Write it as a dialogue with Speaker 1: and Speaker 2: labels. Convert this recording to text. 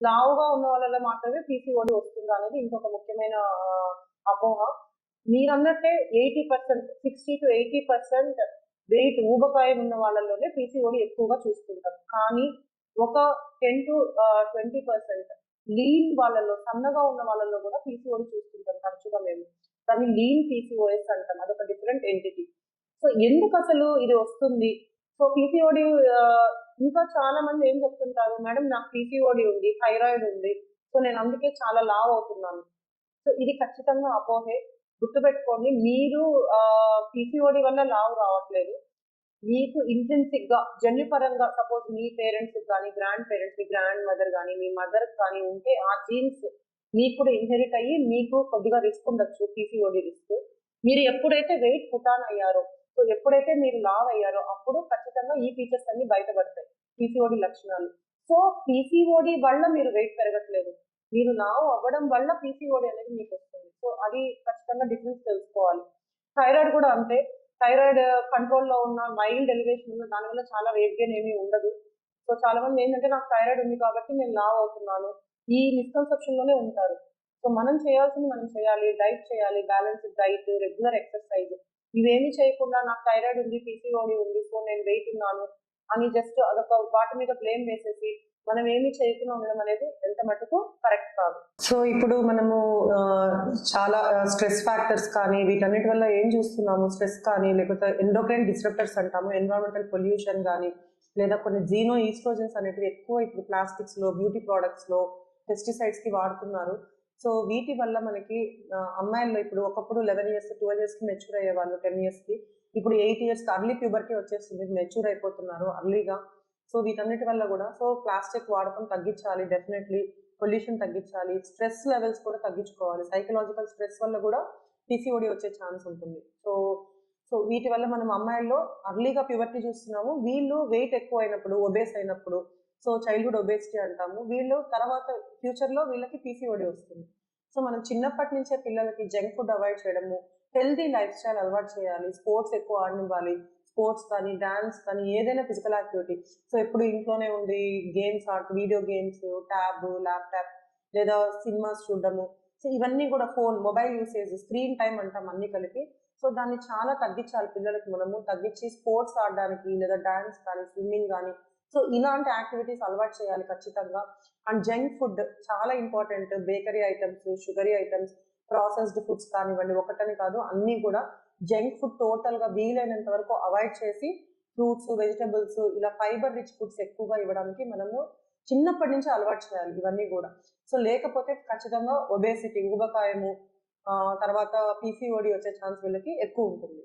Speaker 1: లావుగా ఉన్న వాళ్ళలో మాత్రమే పీసీఓడి వస్తుందా అనేది ఇంకొక ముఖ్యమైన అపోహ. మీరన్నట్టే 80%, 60-80% వెయిట్ ఊబకాయం ఉన్న వాళ్ళలోనే పీసీఓడి ఎక్కువగా చూస్తుంటాం. కానీ ఒక 10-20% లీన్ వాళ్ళలో, సన్నగా ఉన్న వాళ్ళలో కూడా పీసీఓడి చూస్తుంటాం తరచుగా మేము. కానీ లీన్ పీసీఓఎస్ అంటాం. అదొక డిఫరెంట్ ఎంటిటీ. సో ఎందుకు అసలు ఇది వస్తుంది? సో పీసీఓడి ఇంకా చాలా మంది ఏం చెప్తుంటారు, మేడం నాకు పీసీఓడి ఉంది, థైరాయిడ్ ఉంది. సో నేను అందుకే చాలా లావు అవుతున్నాను. సో ఇది ఖచ్చితంగా అపోహే. గుర్తుపెట్టుకోండి, మీరు పీసీఓడి వల్ల లావు రావట్లేదు. మీకు ఇంట్రిన్సిక్ గా, జన్యుపరంగా సపోజ్ మీ పేరెంట్స్ కానీ, గ్రాండ్ పేరెంట్స్, మీ గ్రాండ్ మదర్ కానీ, మీ మదర్ కానీ ఉంటే ఆ జీన్స్ మీకు కూడా ఇన్హెరిట్ అయ్యి మీకు కొద్దిగా రిస్క్ ఉండొచ్చు, పీసీఓడి రిస్క్. మీరు ఎప్పుడైతే వెయిట్ పుటాన్ అయ్యారో, సో ఎప్పుడైతే మీరు లావ్ అయ్యారో అప్పుడు ఖచ్చితంగా ఈ ఫీచర్స్ అన్ని బయటపడతాయి, పీసీఓడి లక్షణాలు. సో పీసీఓడి వల్ల మీరు వెయిట్ పెరగట్లేదు, మీరు లావ్ అవ్వడం వల్ల పీసీఓడి అనేది మీకు వస్తుంది. సో అది ఖచ్చితంగా డిఫరెన్స్ తెలుసుకోవాలి. థైరాయిడ్ కూడా అంతే. థైరాయిడ్ కంట్రోల్లో ఉన్న, మైల్డ్ ఎలివేషన్ ఉన్న, దానివల్ల చాలా వెయిట్ గెయిన్ ఏమీ ఉండదు. సో చాలా మంది ఏంటంటే నాకు థైరాయిడ్ ఉంది కాబట్టి నేను లావ్ అవుతున్నాను, ఈ మిస్కన్సెప్షన్ లోనే ఉంటారు. సో మనం చేయాల్సింది మనం చేయాలి, డైట్ చేయాలి, బ్యాలెన్స్డ్ డైట్, రెగ్యులర్ ఎక్సర్సైజ్. ఇవేమి చేయకుండా నాకు థైరాయిడ్ ఉంది, పీసీఓడి ఉంది, సో నేను వెయిట్ ఉన్నాను అని జస్ట్ అదొక వాటి మీద బ్లేమ్ వేసేసి మనం ఏమి చేయకుండా ఉండడం అనేది ఎంత మటుకు కరెక్ట్ కాదు. సో ఇప్పుడు మనము చాలా స్ట్రెస్ ఫ్యాక్టర్స్ కానీ వీటన్నిటి వల్ల ఏం చూస్తున్నాము, స్ట్రెస్ కానీ లేకపోతే ఎండోక్రైన్ డిస్ట్రప్టర్స్ అంటాము, ఎన్విరాన్మెంటల్ పొల్యూషన్ కానీ, లేదా కొన్ని జీనో ఈస్ట్రోజన్స్ అనేటివి ఎక్కువ ఇప్పుడు ప్లాస్టిక్స్ లో, బ్యూటీ ప్రొడక్ట్స్ లో, పెస్టిసైడ్స్ కి వాడుతున్నారు. సో వీటి వల్ల మనకి అమ్మాయిల్లో ఇప్పుడు ఒకప్పుడు 11 years 12 years కి మెచ్యూర్ అయ్యేవాళ్ళు, 10 years కి, ఇప్పుడు 8 years అర్లీ ప్యూబర్టీ వచ్చేస్తుంది, మెచ్యూర్ అయిపోతున్నారు అర్లీగా. సో వీటన్నిటి వల్ల కూడా సో ప్లాస్టిక్ వాడకం తగ్గించాలి, డెఫినెట్లీ పొల్యూషన్ తగ్గించాలి, స్ట్రెస్ లెవెల్స్ కూడా తగ్గించుకోవాలి. సైకలాజికల్ స్ట్రెస్ వల్ల కూడా పీసీఓడి వచ్చే ఛాన్స్ ఉంటుంది. సో సో వీటి వల్ల మనం అమ్మాయిల్లో అర్లీగా ప్యూబర్టీ చూస్తున్నాము. వీళ్ళు వెయిట్ ఎక్కువ అయినప్పుడు, ఒబేస్ అయినప్పుడు, సో చైల్డ్హుడ్ ఒబేసిటీ అంటాము, వీళ్ళు తర్వాత ఫ్యూచర్లో వీళ్ళకి పీసీఓడి వస్తుంది. సో మనం చిన్నప్పటి నుంచే పిల్లలకి జంక్ ఫుడ్ అవాయిడ్ చేయడము, హెల్దీ లైఫ్ స్టైల్ అలవాటు చేయాలి, స్పోర్ట్స్ ఎక్కువ ఆడనివ్వాలి, స్పోర్ట్స్ కానీ, డాన్స్ కానీ, ఏదైనా ఫిజికల్ యాక్టివిటీ. సో ఎప్పుడు ఇంట్లోనే ఉండి గేమ్స్ ఆడుతూ, వీడియో గేమ్స్, ట్యాబ్, ల్యాప్టాప్ లేదా సినిమాస్ చూడడము, సో ఇవన్నీ కూడా phone, mobile usage, screen time అంటాం అన్ని కలిపి. సో దాన్ని చాలా తగ్గించాలి పిల్లలకి, మనము తగ్గించి స్పోర్ట్స్ ఆడడానికి లేదా డాన్స్ కానీ, స్విమ్మింగ్ కానీ, సో ఇలాంటి యాక్టివిటీస్ అలవాటు చేయాలి ఖచ్చితంగా. అండ్ జంక్ ఫుడ్ చాలా important. Bakery items, sugary items, processed foods కానివ్వండి, ఒకటని కాదు అన్నీ కూడా జంక్ ఫుడ్ టోటల్గా వీలైనంత వరకు అవాయిడ్ చేసి ఫ్రూట్స్, వెజిటబుల్స్, ఇలా ఫైబర్ రిచ్ ఫుడ్స్ ఎక్కువగా ఇవ్వడానికి మనము చిన్నప్పటి నుంచి అలవాటు చేయాలి ఇవన్నీ కూడా. సో లేకపోతే ఖచ్చితంగా ఒబేసిటీ, ఊబకాయము, తర్వాత పీసీఓడి వచ్చే ఛాన్స్ వీళ్ళకి ఎక్కువ ఉంటుంది.